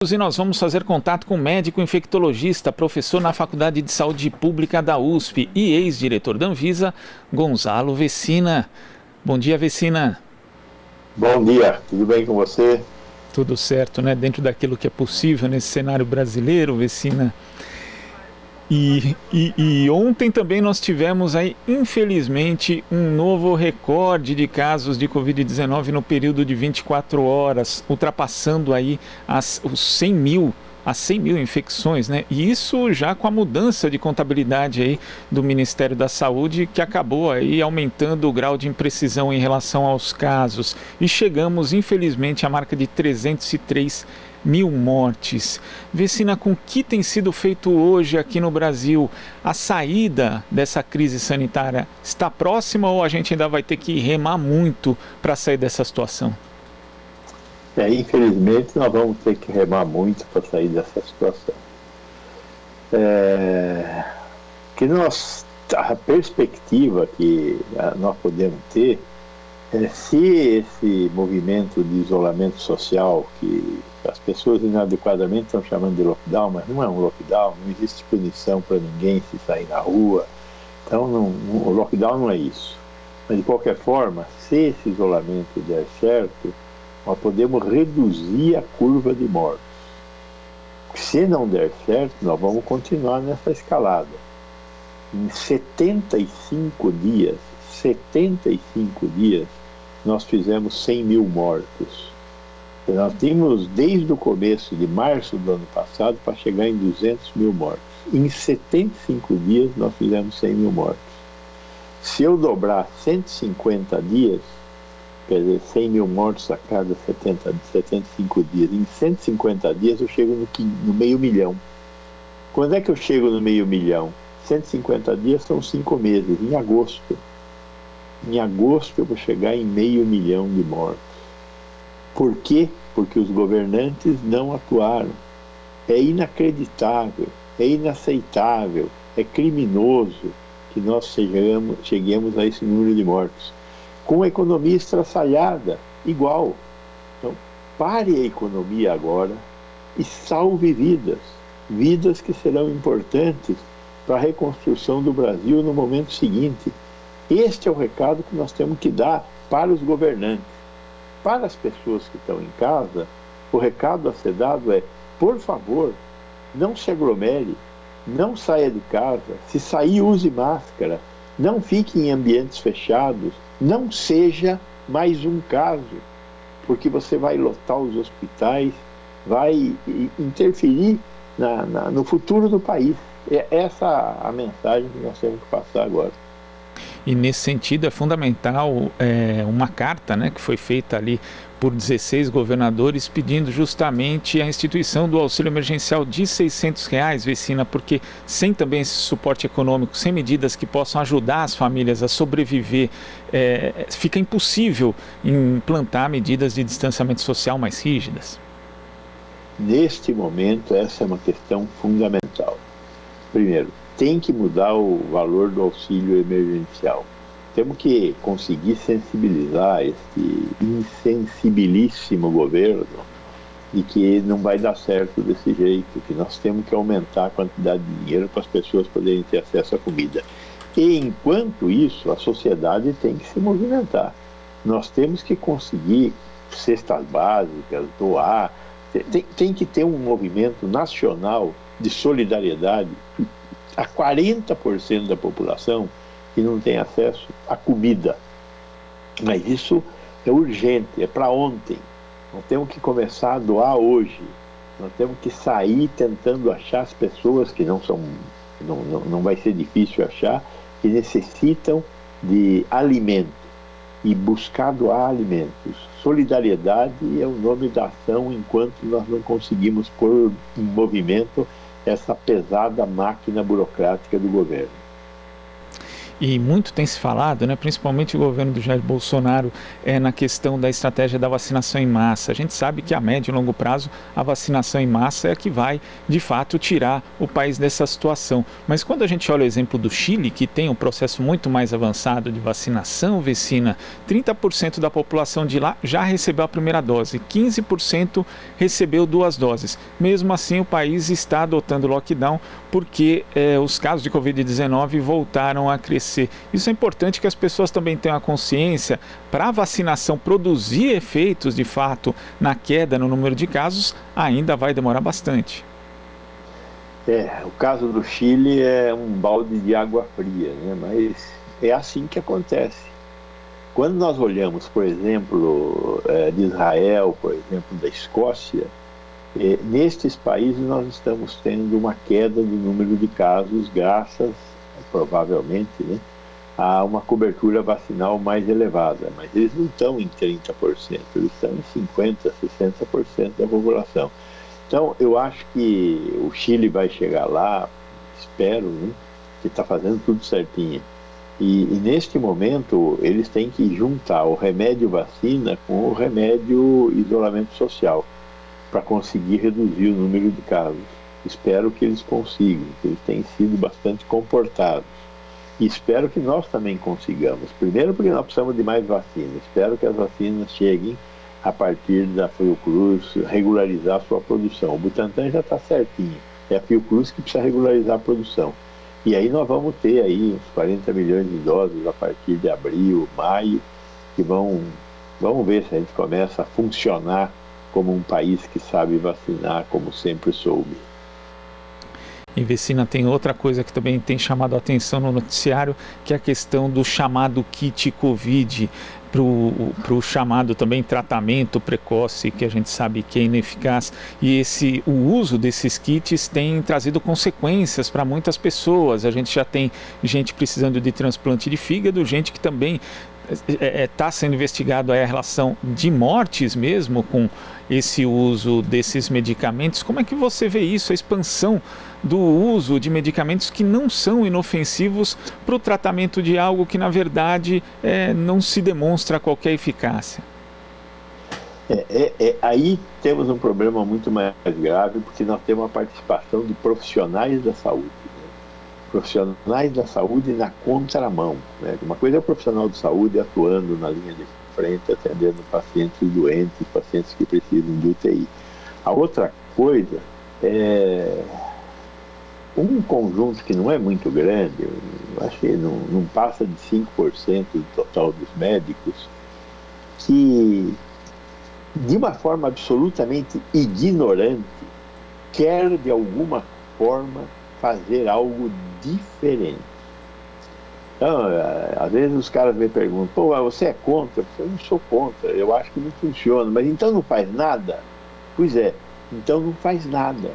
E nós vamos fazer contato com o médico infectologista, professor na Faculdade de Saúde Pública da USP e ex-diretor da Anvisa, Gonzalo Vecina. Bom dia, Vecina. Bom dia, tudo bem com você? Tudo certo, né? Dentro daquilo que é possível nesse cenário brasileiro, Vecina. E ontem também nós tivemos aí, infelizmente, um novo recorde de casos de Covid-19 no período de 24 horas, ultrapassando aí as 100 mil infecções, né? E isso já com a mudança de contabilidade aí do Ministério da Saúde, que acabou aí aumentando o grau de imprecisão em relação aos casos. E chegamos, infelizmente, à marca de 303 mil mortes. Vecina, com o que tem sido feito hoje aqui no Brasil? A saída dessa crise sanitária está próxima ou a gente ainda vai ter que remar muito para sair dessa situação? Infelizmente, nós vamos ter que remar muito para sair dessa situação. A perspectiva que nós podemos ter se esse movimento de isolamento social, que as pessoas inadequadamente estão chamando de lockdown, mas não é um lockdown, não existe punição para ninguém se sair na rua, então o lockdown não é isso. Mas de qualquer forma, se esse isolamento der certo, nós podemos reduzir a curva de mortes. Se não der certo, nós vamos continuar nessa escalada. Em 75 dias, nós fizemos 100 mil mortos. Nós tínhamos desde o começo de março do ano passado para chegar em 200 mil mortos. Em 75 dias nós fizemos 100 mil mortos. Se eu dobrar 150 dias, quer dizer, 100 mil mortos a cada 75 dias, em 150 dias eu chego no meio milhão. Quando é que eu chego no meio milhão? 150 dias são 5 meses, em agosto. Em agosto eu vou chegar em meio milhão de mortos. Por quê? Porque os governantes não atuaram. É inacreditável, é inaceitável, é criminoso que nós cheguemos a esse número de mortos. Com a economia estraçalhada, igual. Então, pare a economia agora e salve vidas. Vidas que serão importantes para a reconstrução do Brasil no momento seguinte. Este é o recado que nós temos que dar para os governantes. Para as pessoas que estão em casa, o recado a ser dado é, por favor, não se aglomere, não saia de casa, se sair use máscara, não fique em ambientes fechados, não seja mais um caso, porque você vai lotar os hospitais, vai interferir no futuro do país. É essa a mensagem que nós temos que passar agora. E nesse sentido é fundamental uma carta, né, que foi feita ali por 16 governadores pedindo justamente a instituição do auxílio emergencial de R$600, Vecina, porque sem também esse suporte econômico, sem medidas que possam ajudar as famílias a sobreviver, fica impossível implantar medidas de distanciamento social mais rígidas. Neste momento, essa é uma questão fundamental. Primeiro, tem que mudar o valor do auxílio emergencial. Temos que conseguir sensibilizar este insensibilíssimo governo de que não vai dar certo desse jeito, que nós temos que aumentar a quantidade de dinheiro para as pessoas poderem ter acesso à comida. E enquanto isso, a sociedade tem que se movimentar. Nós temos que conseguir cestas básicas, doar, tem que ter um movimento nacional de solidariedade a 40% da população que não tem acesso à comida. Mas isso é urgente, é para ontem. Nós temos que começar a doar hoje. Nós temos que sair tentando achar as pessoas que não vai ser difícil achar, que necessitam de alimento e buscar doar alimentos. Solidariedade é o nome da ação enquanto nós não conseguimos pôr em movimento essa pesada máquina burocrática do governo. E muito tem se falado, né, principalmente o governo do Jair Bolsonaro, na questão da estratégia da vacinação em massa. A gente sabe que a médio e longo prazo a vacinação em massa é a que vai, de fato, tirar o país dessa situação. Mas quando a gente olha o exemplo do Chile, que tem um processo muito mais avançado de vacinação, Vecina, 30% da população de lá já recebeu a primeira dose, 15% recebeu 2 doses. Mesmo assim, o país está adotando lockdown porque os casos de Covid-19 voltaram a crescer. Isso é importante que as pessoas também tenham a consciência. Para a vacinação produzir efeitos de fato na queda no número de casos, ainda vai demorar bastante. O caso do Chile é um balde de água fria, né? Mas é assim que acontece. Quando nós olhamos, por exemplo, de Israel, por exemplo, da Escócia, nestes países nós estamos tendo uma queda do número de casos graças, provavelmente, né, a uma cobertura vacinal mais elevada. Mas eles não estão em 30%, eles estão em 50%, 60% da população. Então, eu acho que o Chile vai chegar lá, espero, né, que está fazendo tudo certinho. E neste momento, eles têm que juntar o remédio vacina com o remédio isolamento social, para conseguir reduzir o número de casos. Espero que eles consigam, que eles têm sido bastante comportados. E espero que nós também consigamos. Primeiro porque nós precisamos de mais vacinas. Espero que as vacinas cheguem a partir da Fiocruz regularizar a sua produção. O Butantan já está certinho. É a Fiocruz que precisa regularizar a produção. E aí nós vamos ter aí uns 40 milhões de doses a partir de abril, maio, que vamos ver se a gente começa a funcionar como um país que sabe vacinar, como sempre soube. E Vecina, tem outra coisa que também tem chamado a atenção no noticiário, que é a questão do chamado kit Covid, para o chamado também tratamento precoce, que a gente sabe que é ineficaz. E o uso desses kits tem trazido consequências para muitas pessoas. A gente já tem gente precisando de transplante de fígado, gente que também está sendo investigado a relação de mortes mesmo com esse uso desses medicamentos. Como é que você vê isso, a expansão do uso de medicamentos que não são inofensivos para o tratamento de algo que, na verdade, não se demonstra qualquer eficácia? Aí temos um problema muito mais grave, porque nós temos a participação de profissionais da saúde. Profissionais da saúde na contramão, né? Uma coisa é o profissional de saúde atuando na linha de frente, atendendo pacientes doentes, pacientes que precisam de UTI. A outra coisa é um conjunto que não é muito grande, acho que não passa de 5% do total dos médicos, que de uma forma absolutamente ignorante quer de alguma forma fazer algo diferente. Então, às vezes os caras me perguntam, pô, mas você é contra? Eu não sou contra, eu acho que não funciona, mas então não faz nada? Pois é, então não faz nada.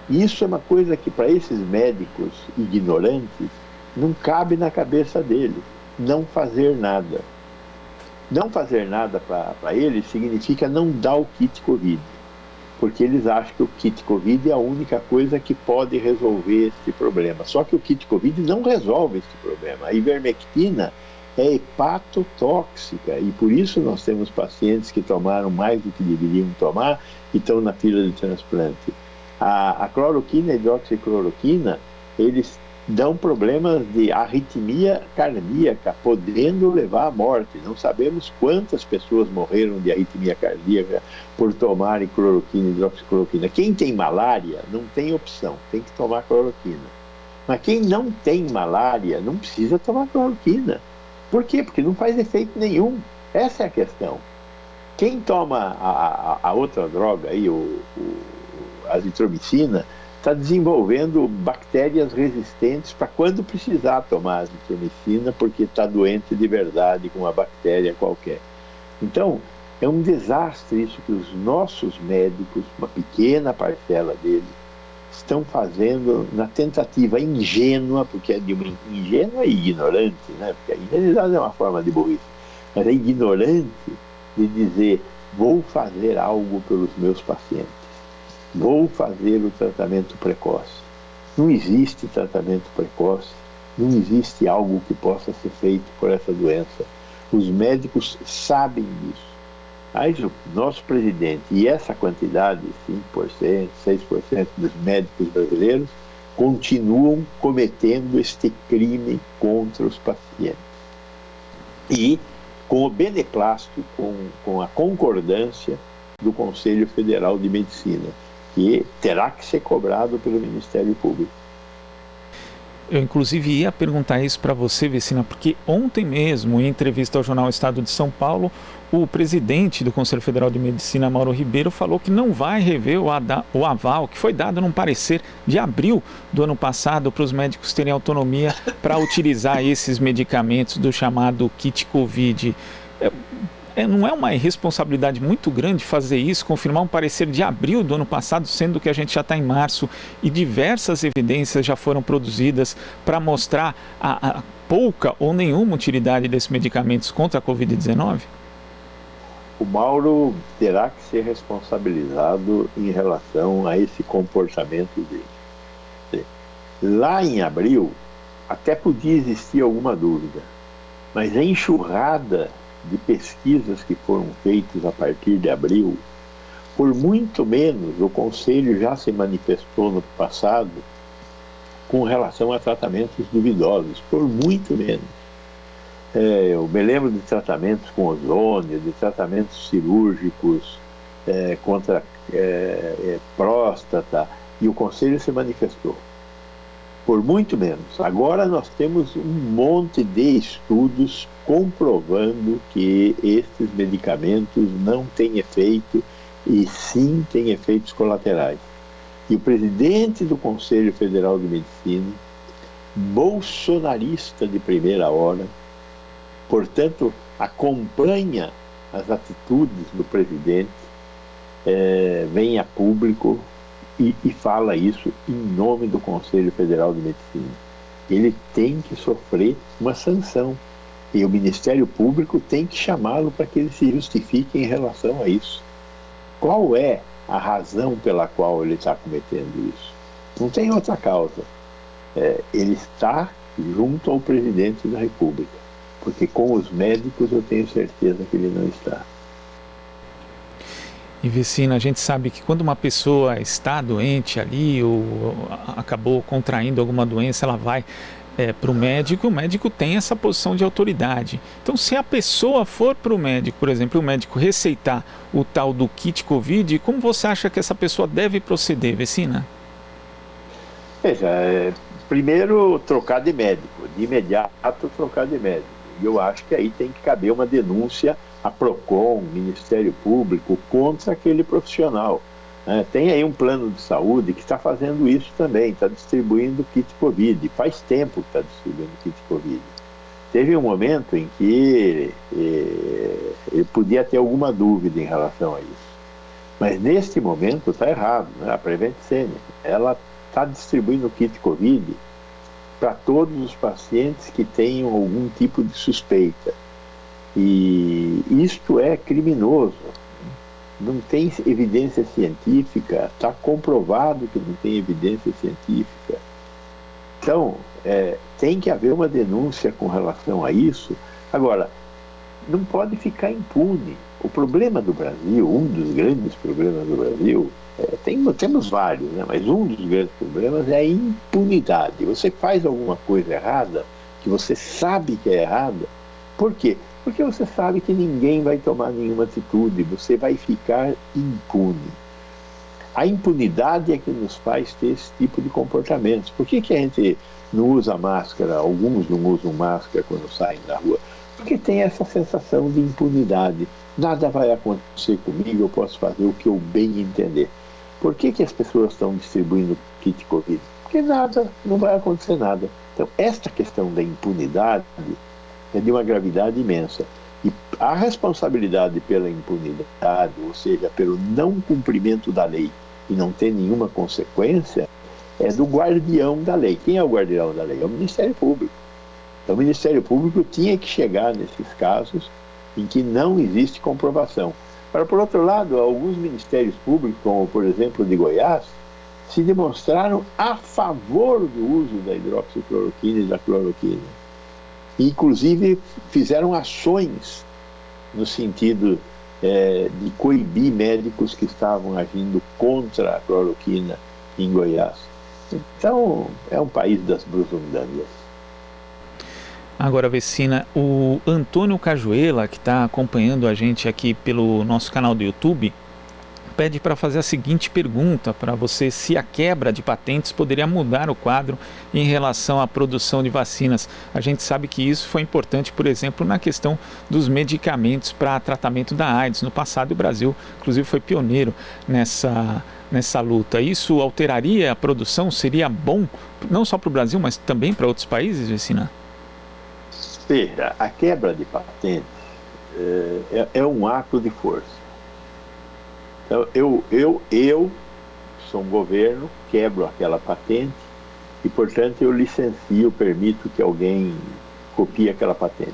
E isso é uma coisa que para esses médicos ignorantes não cabe na cabeça deles, não fazer nada. Não fazer nada para eles significa não dar o kit Covid, porque eles acham que o kit Covid é a única coisa que pode resolver esse problema. Só que o kit Covid não resolve esse problema. A ivermectina é hepatotóxica e por isso nós temos pacientes que tomaram mais do que deveriam tomar e estão na fila de transplante. A cloroquina e a hidroxicloroquina, eles dão problemas de arritmia cardíaca, podendo levar à morte. Não sabemos quantas pessoas morreram de arritmia cardíaca por tomarem cloroquina e hidroxicloroquina. Quem tem malária não tem opção, tem que tomar cloroquina. Mas quem não tem malária não precisa tomar cloroquina. Por quê? Porque não faz efeito nenhum. Essa é a questão. Quem toma a outra droga aí, a azitromicina, está desenvolvendo bactérias resistentes para quando precisar tomar azitromicina, porque está doente de verdade com uma bactéria qualquer. Então, é um desastre isso que os nossos médicos, uma pequena parcela deles, estão fazendo na tentativa ingênua, porque é de uma ingênua e ignorante, né? Porque a ingenuidade é uma forma de burrice, mas é ignorante de dizer, vou fazer algo pelos meus pacientes. Vou fazer o tratamento precoce. Não existe tratamento precoce, Não existe algo que possa ser feito por essa doença. Os médicos sabem disso. Mas o nosso presidente e essa quantidade, 5%, 6% dos médicos brasileiros, continuam cometendo este crime contra os pacientes. E com o beneplácito, com a concordância do Conselho Federal de Medicina, que terá que ser cobrado pelo Ministério Público. Eu, inclusive, ia perguntar isso para você, Vecina, porque ontem mesmo, em entrevista ao jornal Estado de São Paulo, o presidente do Conselho Federal de Medicina, Mauro Ribeiro, falou que não vai rever o aval que foi dado num parecer de abril do ano passado para os médicos terem autonomia para utilizar esses medicamentos do chamado kit Covid. Não é uma irresponsabilidade muito grande fazer isso, confirmar um parecer de abril do ano passado, sendo que a gente já está em março e diversas evidências já foram produzidas para mostrar a pouca ou nenhuma utilidade desses medicamentos contra a Covid-19? O Mauro terá que ser responsabilizado em relação a esse comportamento dele. Lá em abril, até podia existir alguma dúvida, mas a enxurrada de pesquisas que foram feitas a partir de abril, por muito menos o Conselho já se manifestou no passado com relação a tratamentos duvidosos, por muito menos. Eu me lembro de tratamentos com ozônio, de tratamentos cirúrgicos contra próstata, e o Conselho se manifestou. Por muito menos. Agora nós temos um monte de estudos comprovando que esses medicamentos não têm efeito e sim têm efeitos colaterais. E o presidente do Conselho Federal de Medicina, bolsonarista de primeira hora, portanto, acompanha as atitudes do presidente, vem a público e fala isso em nome do Conselho Federal de Medicina. Ele tem que sofrer uma sanção. E o Ministério Público tem que chamá-lo para que ele se justifique em relação a isso. Qual é a razão pela qual ele está cometendo isso? Não tem outra causa. Ele está junto ao presidente da República, porque com os médicos eu tenho certeza que ele não está. E, Vecina, a gente sabe que quando uma pessoa está doente ali ou acabou contraindo alguma doença, ela vai para o médico tem essa posição de autoridade. Então, se a pessoa for para o médico, por exemplo, o médico receitar o tal do kit Covid, como você acha que essa pessoa deve proceder, Vecina? Veja, primeiro trocar de médico, de imediato trocar de médico. E eu acho que aí tem que caber uma denúncia a PROCON, Ministério Público, contra aquele profissional. Tem aí um plano de saúde que está fazendo isso também, está distribuindo kit Covid, faz tempo que está distribuindo kit Covid. Teve um momento em que ele podia ter alguma dúvida em relação a isso, mas neste momento está errado, né? A Prevent Senior, ela está distribuindo kit Covid para todos os pacientes que tenham algum tipo de suspeita. E isto é criminoso. Não tem evidência científica, está comprovado que não tem evidência científica. Então, tem que haver uma denúncia com relação a isso. Agora, não pode ficar impune. O problema do Brasil, um dos grandes problemas do Brasil, temos vários, né? Mas um dos grandes problemas é a impunidade. Você faz alguma coisa errada, que você sabe que é errada, por quê? Porque você sabe que ninguém vai tomar nenhuma atitude, você vai ficar impune. A impunidade é que nos faz ter esse tipo de comportamentos. Por que a gente não usa máscara? Alguns não usam máscara quando saem na rua? Porque tem essa sensação de impunidade. Nada vai acontecer comigo, eu posso fazer o que eu bem entender. Por que as pessoas estão distribuindo kit Covid? Porque não vai acontecer nada. Então, esta questão da impunidade é de uma gravidade imensa. E a responsabilidade pela impunidade, ou seja, pelo não cumprimento da lei e não ter nenhuma consequência, é do guardião da lei. Quem é o guardião da lei? É o Ministério Público. Então, o Ministério Público tinha que chegar nesses casos em que não existe comprovação. Por outro lado, alguns ministérios públicos, como por exemplo o de Goiás, se demonstraram a favor do uso da hidroxicloroquina e da cloroquina. Inclusive, fizeram ações no sentido de coibir médicos que estavam agindo contra a cloroquina em Goiás. Então, é um país das brusundangas. Agora, Vecina, o Antônio Cajuela, que está acompanhando a gente aqui pelo nosso canal do YouTube, pede para fazer a seguinte pergunta para você: se a quebra de patentes poderia mudar o quadro em relação à produção de vacinas. A gente sabe que isso foi importante, por exemplo, na questão dos medicamentos para tratamento da AIDS. No passado, o Brasil, inclusive, foi pioneiro nessa luta. Isso alteraria a produção? Seria bom, não só para o Brasil, mas também para outros países, Vecina? Veja, a quebra de patentes é um ato de força. Então, eu sou um governo, quebro aquela patente e, portanto, eu licencio, permito que alguém copie aquela patente.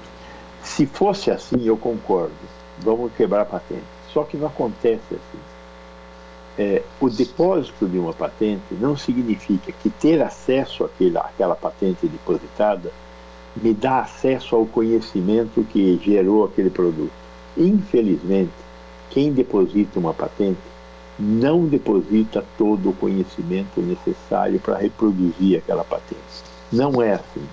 Se fosse assim, eu concordo, vamos quebrar a patente. Só que não acontece assim. O depósito de uma patente não significa que ter acesso àquela patente depositada me dá acesso ao conhecimento que gerou aquele produto. Infelizmente, quem deposita uma patente não deposita todo o conhecimento necessário para reproduzir aquela patente. Não é assim.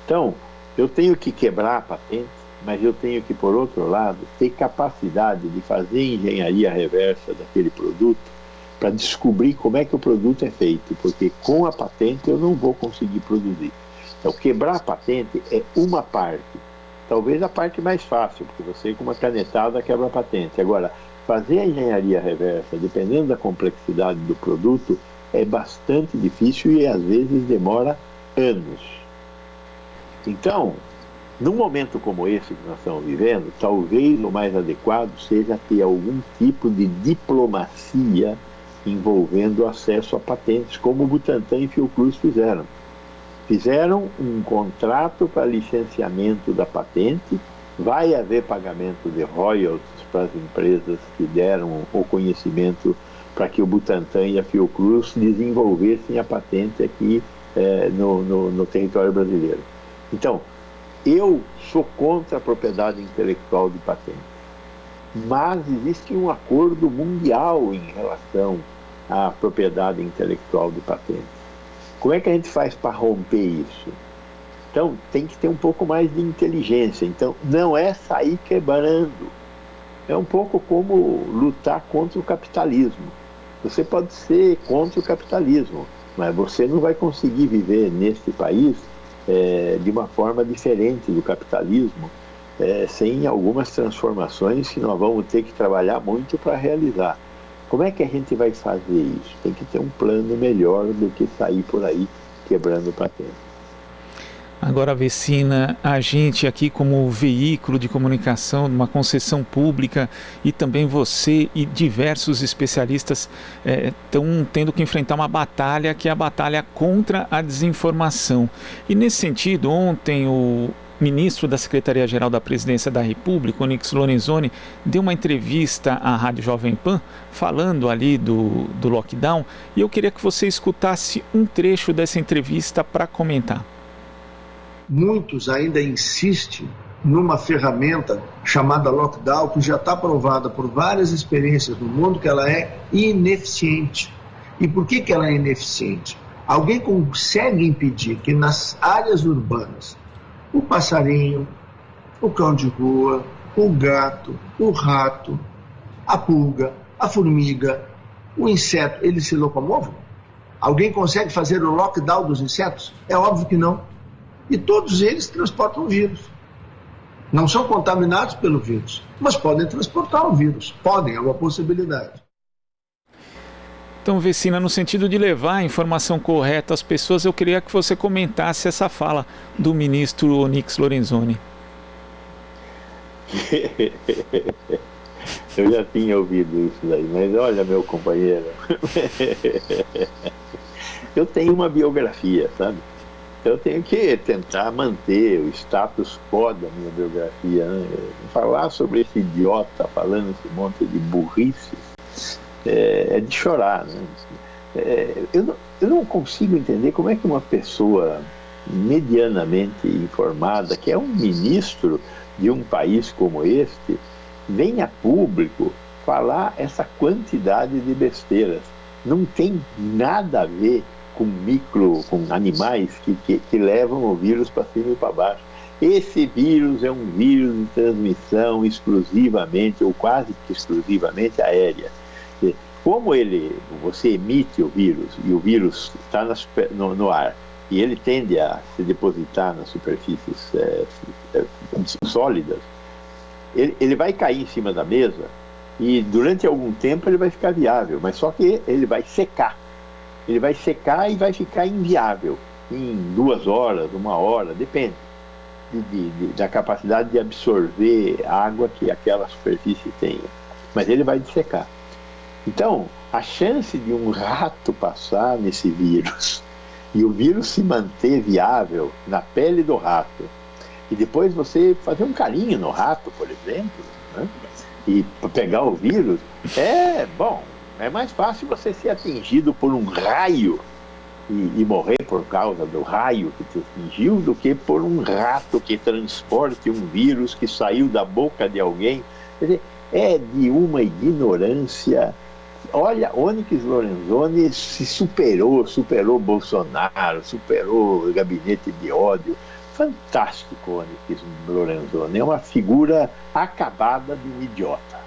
Então, eu tenho que quebrar a patente, mas eu tenho que, por outro lado, ter capacidade de fazer engenharia reversa daquele produto para descobrir como é que o produto é feito, porque com a patente eu não vou conseguir produzir. Então, quebrar a patente é uma parte, talvez a parte mais fácil, porque você com uma canetada quebra a patente. Agora, fazer a engenharia reversa, dependendo da complexidade do produto, é bastante difícil e às vezes demora anos. Então, num momento como esse que nós estamos vivendo, talvez o mais adequado seja ter algum tipo de diplomacia envolvendo o acesso a patentes, como o Butantan e Fiocruz fizeram. Fizeram um contrato para licenciamento da patente, vai haver pagamento de royalties para as empresas que deram o conhecimento para que o Butantan e a Fiocruz desenvolvessem a patente aqui no território brasileiro. Então, eu sou contra a propriedade intelectual de patente, mas existe um acordo mundial em relação à propriedade intelectual de patente. Como é que a gente faz para romper isso? Então, tem que ter um pouco mais de inteligência. Então, não é sair quebrando. É um pouco como lutar contra o capitalismo. Você pode ser contra o capitalismo, mas você não vai conseguir viver neste país de uma forma diferente do capitalismo, sem algumas transformações que nós vamos ter que trabalhar muito para realizar. Como é que a gente vai fazer isso? Tem que ter um plano melhor do que sair por aí quebrando patente. Agora, Vecina, a gente aqui como veículo de comunicação, uma concessão pública, e também você e diversos especialistas estão tendo que enfrentar uma batalha que é a batalha contra a desinformação. E nesse sentido, ontem o ministro da Secretaria-Geral da Presidência da República, Onyx Lorenzoni, deu uma entrevista à Rádio Jovem Pan, falando ali do lockdown, e eu queria que você escutasse um trecho dessa entrevista para comentar. Muitos ainda insistem numa ferramenta chamada lockdown, que já está provada por várias experiências no mundo que ela é ineficiente. E por que ela é ineficiente? Alguém consegue impedir que nas áreas urbanas o passarinho, o cão de rua, o gato, o rato, a pulga, a formiga, o inseto, eles se locomovam? Alguém consegue fazer o lockdown dos insetos? É óbvio que não. E todos eles transportam o vírus. Não são contaminados pelo vírus, mas podem transportar o vírus. Podem, é uma possibilidade. Então, Vecina, no sentido de levar a informação correta às pessoas, eu queria que você comentasse essa fala do ministro Onyx Lorenzoni. Eu já tinha ouvido isso daí, mas olha, meu companheiro, eu tenho uma biografia, sabe? Eu tenho que tentar manter o status quo da minha biografia, né? Falar sobre esse idiota falando esse monte de burrices é de chorar, né? Eu não consigo entender como é que uma pessoa medianamente informada, que é um ministro de um país como este, vem a público falar essa quantidade de besteiras. Não tem nada a ver com animais que levam o vírus para cima e para baixo. Esse vírus é um vírus de transmissão exclusivamente, ou quase que exclusivamente aérea. Como você emite o vírus, e o vírus está no ar, e ele tende a se depositar nas superfícies sólidas, ele vai cair em cima da mesa, e durante algum tempo ele vai ficar viável, mas só que ele vai secar. Ele vai secar e vai ficar inviável em 2 horas, 1 hora, depende da capacidade de absorver água que aquela superfície tenha. Mas ele vai dissecar. Então, a chance de um rato passar nesse vírus e o vírus se manter viável na pele do rato, e depois você fazer um carinho no rato, por exemplo, né? E pegar o vírus, é mais fácil você ser atingido por um raio e morrer por causa do raio que te atingiu do que por um rato que transporte um vírus que saiu da boca de alguém. Quer dizer, é de uma ignorância. Olha, Onyx Lorenzoni se superou Bolsonaro, superou o gabinete de ódio. Fantástico, Onyx Lorenzoni. É uma figura acabada de um idiota.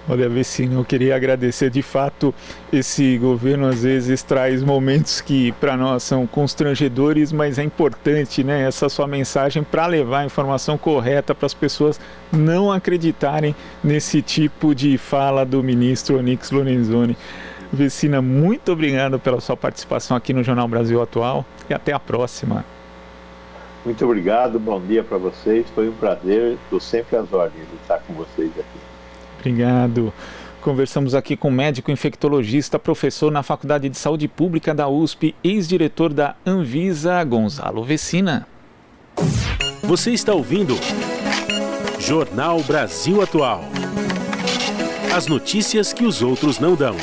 Olha, Vecina, eu queria agradecer. De fato, esse governo às vezes traz momentos que para nós são constrangedores, mas é importante, né, essa sua mensagem para levar a informação correta para as pessoas não acreditarem nesse tipo de fala do ministro Onyx Lorenzoni. Vecina, muito obrigado pela sua participação aqui no Jornal Brasil Atual e até a próxima. Muito obrigado, bom dia para vocês, foi um prazer, estou sempre às ordens de estar com vocês aqui. Obrigado. Conversamos aqui com o médico infectologista, professor na Faculdade de Saúde Pública da USP, ex-diretor da Anvisa, Gonzalo Vecina. Você está ouvindo Jornal Brasil Atual. As notícias que os outros não dão.